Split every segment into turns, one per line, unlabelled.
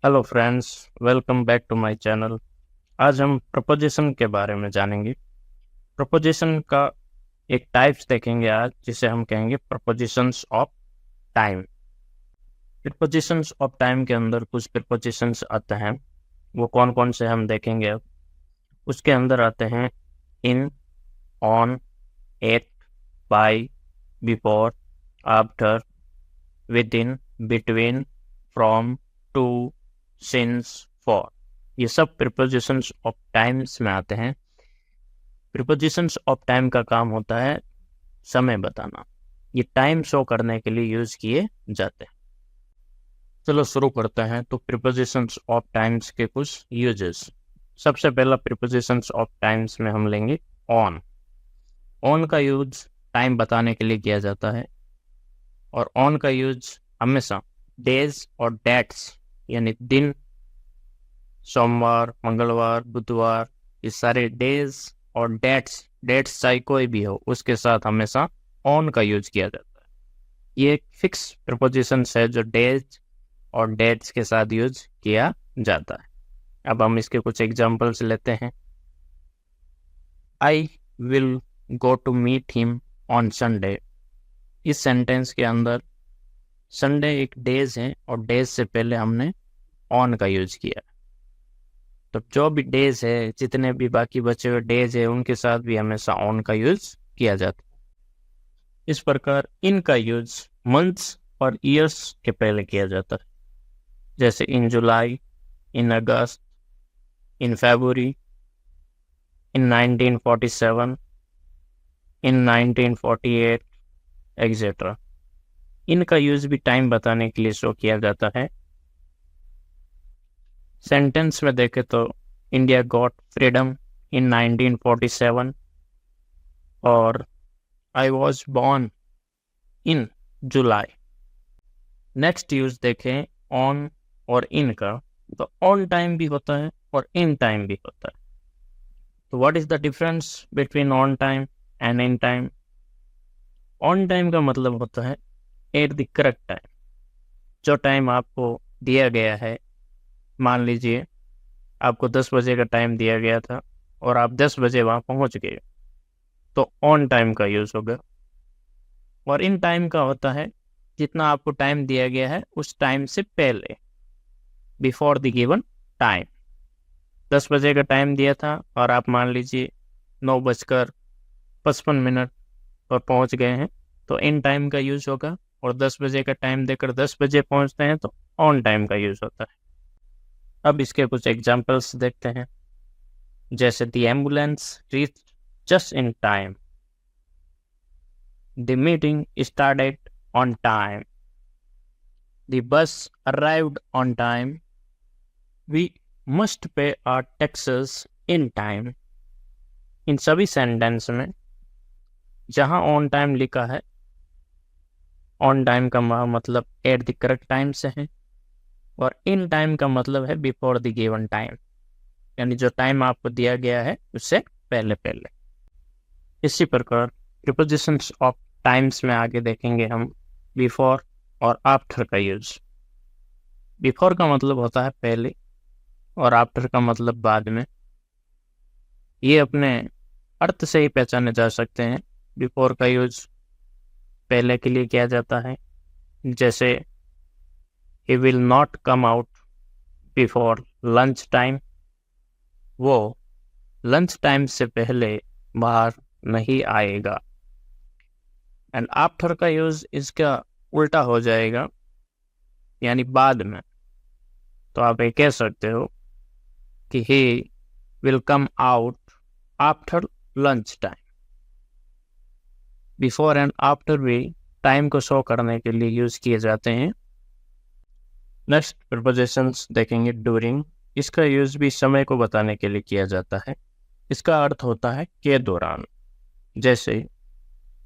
Hello friends, welcome back to my channel. आज हम preposition के बारे में जानेंगे। प्रपोजिशन का एक टाइप्स देखेंगे आज, जिसे हम कहेंगे propositions of time. Propositions of time के अंदर कुछ प्रपोजिशंस आते हैं, वो कौन कौन से हम देखेंगे अब। उसके अंदर आते हैं in, on, at, by, before, after, with in, between, from, to, since, for. ये सब प्रिपोजिशंस ऑफ टाइम्स में आते हैं। प्रिपोजिशंस ऑफ टाइम का काम होता है समय बताना। ये टाइम शो करने के लिए यूज किए जाते हैं। चलो शुरू करते हैं। तो प्रिपोजिशंस ऑफ टाइम्स के कुछ यूजेस। सबसे पहला प्रिपोजिशंस ऑफ टाइम्स में हम लेंगे ऑन। ऑन का यूज टाइम बताने के लिए किया जाता है, और ऑन का यूज हमेशा डेज और डेट्स यानी दिन, सोमवार, मंगलवार, बुधवार, ये सारे डेज और डेट्स चाहे कोई भी हो, उसके साथ हमेशा ऑन का यूज किया जाता है। ये एक फिक्स प्रपोजिशन है जो डेज और डेट्स के साथ यूज किया जाता है। अब हम इसके कुछ एग्जांपल्स लेते हैं। I will go to meet him on Sunday. इस सेंटेंस के अंदर संडे एक डेज है, और डेज से पहले हमने ऑन का यूज किया। तो जो भी डेज है, जितने भी बाकी बचे हुए डेज है, उनके साथ भी हमेशा ऑन का यूज किया जाता है। इस प्रकार इन का यूज मंथ्स और ईयर्स के पहले किया जाता है, जैसे इन जुलाई, इन अगस्त, इन फरवरी, इन 1947, इन 1948, एक्सेट्रा। इनका यूज भी टाइम बताने के लिए शो किया जाता है। सेंटेंस में देखें तो इंडिया गॉट फ्रीडम इन 1947 और I was born in July. Next use देखें ऑन और इन का, तो ऑन टाइम भी होता है और इन टाइम भी होता है। तो what is the difference between on time and in time? On time का मतलब होता है एट द करेक्ट टाइम। जो टाइम आपको दिया गया है, मान लीजिए आपको 10 बजे का टाइम दिया गया था और आप 10 बजे वहां पहुंच गए, तो ऑन टाइम का यूज होगा। और इन टाइम का होता है जितना आपको टाइम दिया गया है उस टाइम से पहले, बिफोर द गिवन टाइम। 10 बजे का टाइम दिया था और आप मान लीजिए 9:55 पर पहुंच गए हैं, तो इन टाइम का यूज होगा। और 10 बजे का टाइम देकर 10 बजे पहुंचते हैं, तो ऑन टाइम का यूज होता है। अब इसके कुछ एग्जांपल्स देखते हैं, जैसे the ambulance reach just in time, the meeting started on time, the bus arrived on time, we must pay our taxes in time. इन सभी सेंटेंस में जहां ऑन टाइम लिखा है, ऑन टाइम का मतलब एट द करेक्ट टाइम से है, और इन टाइम का मतलब है बिफोर द गिवन टाइम, यानी जो टाइम आपको दिया गया है उससे पहले पहले। इसी प्रकार प्रीपोजिशंस ऑफ टाइम्स में आगे देखेंगे हम बिफोर और आफ्टर का यूज। बिफोर का मतलब होता है पहले, और आफ्टर का मतलब बाद में। ये अपने अर्थ से ही पहचाने जा सकते हैं। बिफोर का यूज पहले के लिए किया जाता है, जैसे he will not come out before lunch time। वो लंच टाइम से पहले बाहर नहीं आएगा। एंड आफ्टर का यूज इसका उल्टा हो जाएगा, यानी बाद में। तो आप ये कह सकते हो कि he will come out after lunch time। Before and after भी टाइम को शो करने के लिए यूज किए जाते हैं। नेक्स्ट प्रीपोजिशंस देखेंगे ड्यूरिंग। इसका यूज भी समय को बताने के लिए किया जाता है। इसका अर्थ होता है के दौरान, जैसे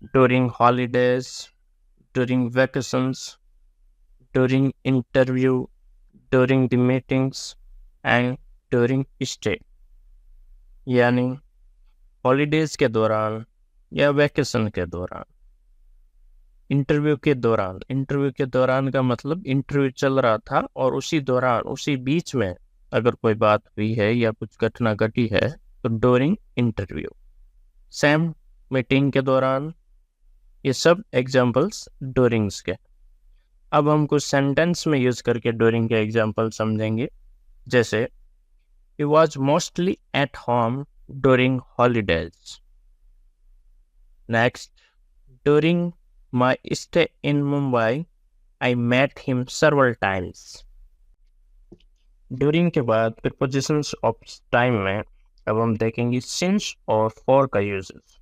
during holidays, during vacations, during interview, during the meetings and during stay. यानी हॉलीडेज के दौरान या वैकेशन के दौरान। इंटरव्यू के दौरान का मतलब इंटरव्यू चल रहा था और उसी दौरान, उसी बीच में अगर कोई बात हुई है या कुछ घटना घटी है तो ड्यूरिंग इंटरव्यू। सेम, मीटिंग के दौरान, ये सब एग्जाम्पल्स ड्यूरिंग्स के। अब हम कुछ सेंटेंस में यूज करके ड्यूरिंग के एग्जाम्पल समझेंगे। जैसे he was mostly at home during holidays. Next, during my stay in Mumbai I met him several times। During के बाद प्रीपोजिशंस ऑफ टाइम में अब हम देखेंगे सिंस और फॉर का यूजेस।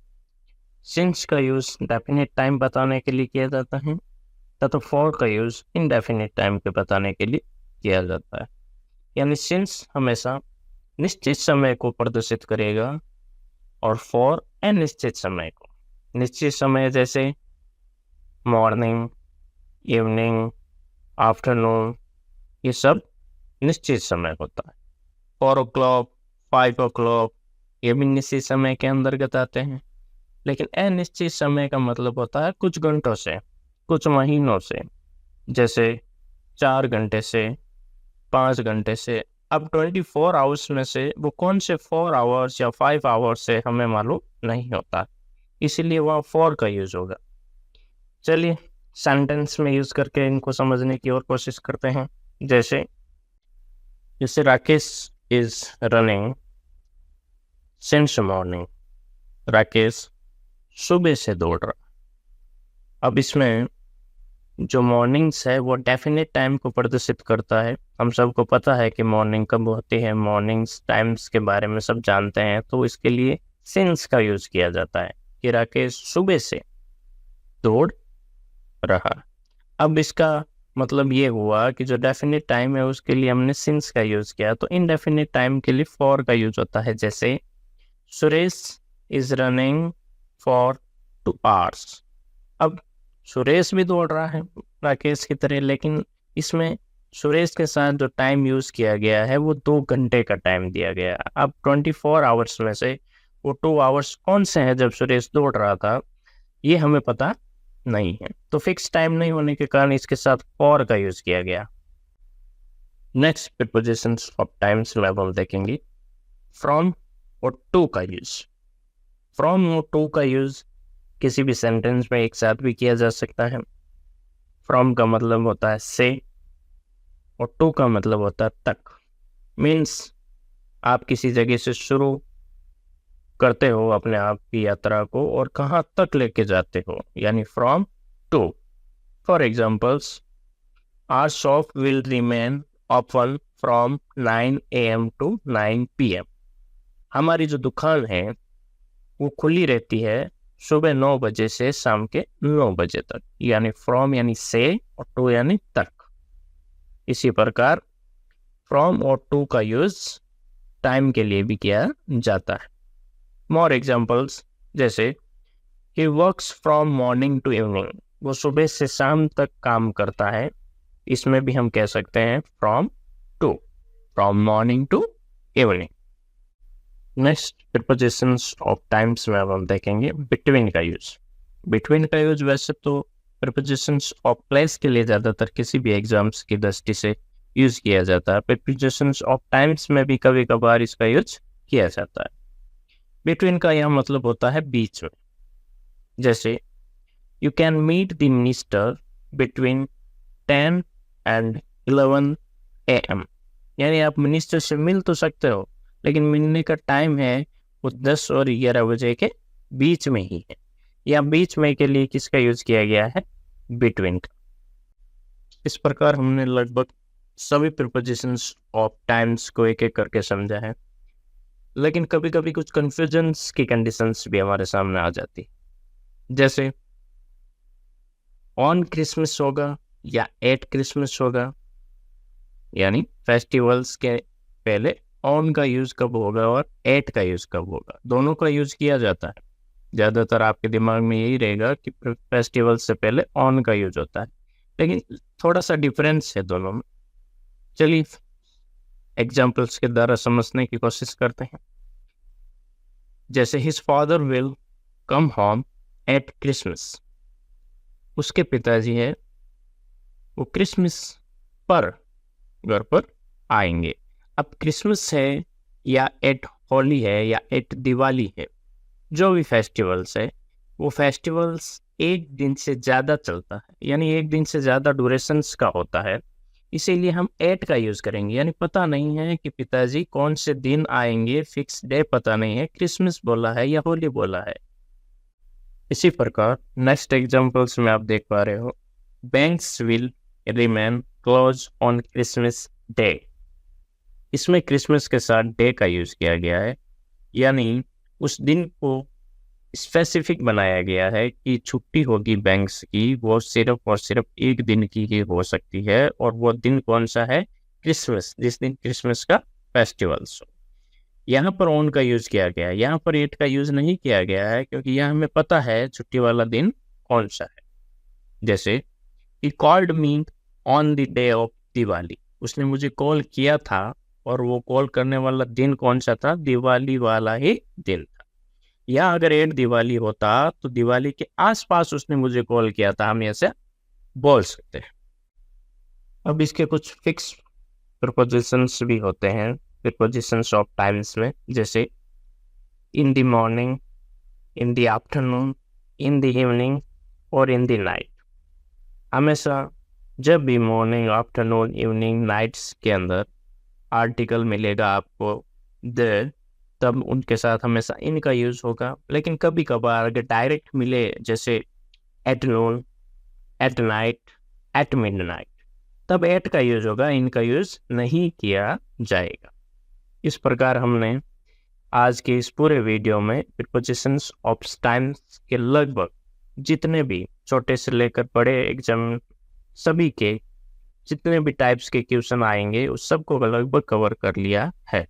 सिंस का यूज डेफिनेट टाइम बताने के लिए किया जाता है तथा फॉर का यूज इनडेफिनेट टाइम के बताने के लिए किया जाता है। यानी सिंस हमेशा निश्चित समय को प्रदर्शित करेगा और फॉर अनिश्चित समय को। निश्चित समय जैसे मॉर्निंग, इवनिंग, आफ्टरनून, ये सब निश्चित समय होता है। 4 o'clock, 5 o'clock, ये भी निश्चित समय के अंतर्गत आते हैं। लेकिन अनिश्चित समय का मतलब होता है कुछ घंटों से, कुछ महीनों से, जैसे 4 घंटे से, 5 घंटे से। अब 24 आवर्स में से वो कौन से 4 आवर्स या 5 आवर्स से हमें मालूम नहीं होता, इसीलिए वह फॉर का यूज होगा। चलिए सेंटेंस में यूज करके इनको समझने की और कोशिश करते हैं। जैसे Rakesh is running since morning. Rakesh सुबह से दौड़ रहा। अब इसमें जो मॉर्निंग्स है वो डेफिनेट टाइम को प्रदर्शित करता है। हम सबको पता है कि मॉर्निंग कब होती है, मॉर्निंग्स टाइम्स के बारे में सब जानते हैं, तो इसके लिए सिंस का यूज किया जाता है कि राकेश सुबह से दौड़ रहा। अब इसका मतलब ये हुआ कि जो डेफिनेट टाइम है उसके लिए हमने सिंस का यूज किया, तो इनडेफिनेट टाइम के लिए फॉर का यूज होता है। जैसे Suresh is running for 2 hours। अब सुरेश भी दौड़ रहा है राकेश की तरह, लेकिन इसमें सुरेश के साथ जो टाइम यूज किया गया है वो 2 घंटे का टाइम दिया गया। अब 24 आवर्स में से वो 2 आवर्स कौन से हैं जब सुरेश दौड़ रहा था, ये हमें पता नहीं है, तो फिक्स टाइम नहीं होने के कारण इसके साथ फॉर का यूज किया गया। नेक्स्ट प्रीपोजिशंस ऑफ टाइम्स में अब हम देखेंगे फ्रॉम और टू का यूज। फ्रॉम और टू का यूज किसी भी सेंटेंस में एक साथ भी किया जा सकता है। फ्रॉम का मतलब होता है से और टू का मतलब होता है तक। मीन्स आप किसी जगह से शुरू करते हो अपने आप की यात्रा को और कहाँ तक लेके जाते हो, यानी from to. For examples, our shop will remain open from 9 AM to 9 PM। हमारी जो दुकान है वो खुली रहती है सुबह 9 बजे से शाम के 9 बजे तक। यानी फ्रॉम यानी से और टू यानी तक। इसी प्रकार फ्रॉम और टू का यूज टाइम के लिए भी किया जाता है। मोर एग्जाम्पल्स, जैसे he works from morning to evening. वो सुबह से शाम तक काम करता है। इसमें भी हम कह सकते हैं from to, from morning to evening. Next prepositions of times में अब हम देखेंगे बिटवीन का यूज। बिटवीन का यूज वैसे तो प्रीपोजिशंस ऑफ प्लेस के लिए ज़्यादातर किसी भी एग्जाम्स की दृष्टि से यूज किया जाता है। प्रीपोजिशंस ऑफ टाइम्स में भी कभी कभार इसका यूज किया जाता है। बिटवीन का यह मतलब होता है बीच में। जैसे you can meet the minister between 10 and 11 AM। यानी आप मिनिस्टर से मिल तो सकते हो, लेकिन मिलने का टाइम है वो 10 और 11 बजे के बीच में ही है। या बीच में के लिए किसका यूज किया गया है, बिटवीन का। इस प्रकार हमने लगभग सभी प्रीपोजिशंस ऑफ टाइम्स को एक एक करके समझा है, लेकिन कभी कभी कुछ कंफ्यूजन्स की कंडीशंस भी हमारे सामने आ जाती। जैसे ऑन क्रिसमस होगा या एट क्रिसमस होगा, यानी फेस्टिवल्स के पहले ऑन का यूज कब होगा और एट का यूज कब होगा, दोनों का यूज किया जाता है। ज़्यादातर आपके दिमाग में यही रहेगा कि फेस्टिवल से पहले ऑन का यूज होता है, लेकिन थोड़ा सा डिफरेंस है दोनों में। चलिए एग्जाम्पल्स के द्वारा समझने की कोशिश करते हैं। जैसे his father will come home at Christmas. उसके पिताजी है वो क्रिसमस पर घर पर आएंगे। अब क्रिसमस है या एट होली है या एट दिवाली है, जो भी फेस्टिवल्स है वो फेस्टिवल्स एक दिन से ज़्यादा चलता है, यानी एक दिन से ज़्यादा ड्यूरेशंस का होता है, इसीलिए हम एट का यूज़ करेंगे। यानी पता नहीं है कि पिताजी कौन से दिन आएंगे, फिक्स डे पता नहीं है, क्रिसमस बोला है या होली बोला है। इसी प्रकार नेक्स्ट एग्जांपल्स में आप देख पा रहे हो, banks will remain close on Christmas day. इसमें क्रिसमस के साथ डे का यूज़ किया गया है, यानी उस दिन को स्पेसिफिक बनाया गया है कि छुट्टी होगी बैंक्स की, वो सिर्फ और सिर्फ एक दिन की ही हो सकती है, और वो दिन कौन सा है? क्रिसमस, जिस दिन क्रिसमस का फेस्टिवल्स हो। यहाँ पर ऑन का यूज़ किया गया है, यहाँ पर एट का यूज़ नहीं किया गया है, क्योंकि यहाँ हमें पता है छुट्टी वाला दिन कौन सा है। जैसे he called me on the day of Diwali, उसने मुझे कॉल किया था, और वो कॉल करने वाला दिन कौन सा था? दिवाली वाला ही दिन था। या अगर एट दिवाली होता तो दिवाली के आसपास उसने मुझे कॉल किया था, हम ऐसे बोल सकते हैं। अब इसके कुछ फिक्स प्रपोजिशंस भी होते हैं प्रपोजिशंस ऑफ टाइम्स में, जैसे in the morning, in the afternoon, in the evening और इन द नाइट। हमेशा जब भी मॉर्निंग, आफ्टरनून, इवनिंग, नाइट्स के अंदर आर्टिकल मिलेगा आपको द, तब उनके साथ हमेशा इन का यूज़ होगा। लेकिन कभी कभार अगर डायरेक्ट मिले, जैसे at noon, at night, at midnight, तब एट का यूज़ होगा, इन का यूज़ नहीं किया जाएगा। इस प्रकार हमने आज के इस पूरे वीडियो में प्रीपोजिशंस ऑफ टाइम्स के लगभग जितने भी छोटे से लेकर बड़े एग्जाम सभी के जितने भी टाइप्स के क्वेश्चन आएंगे उस सबको लगभग कवर कर लिया है।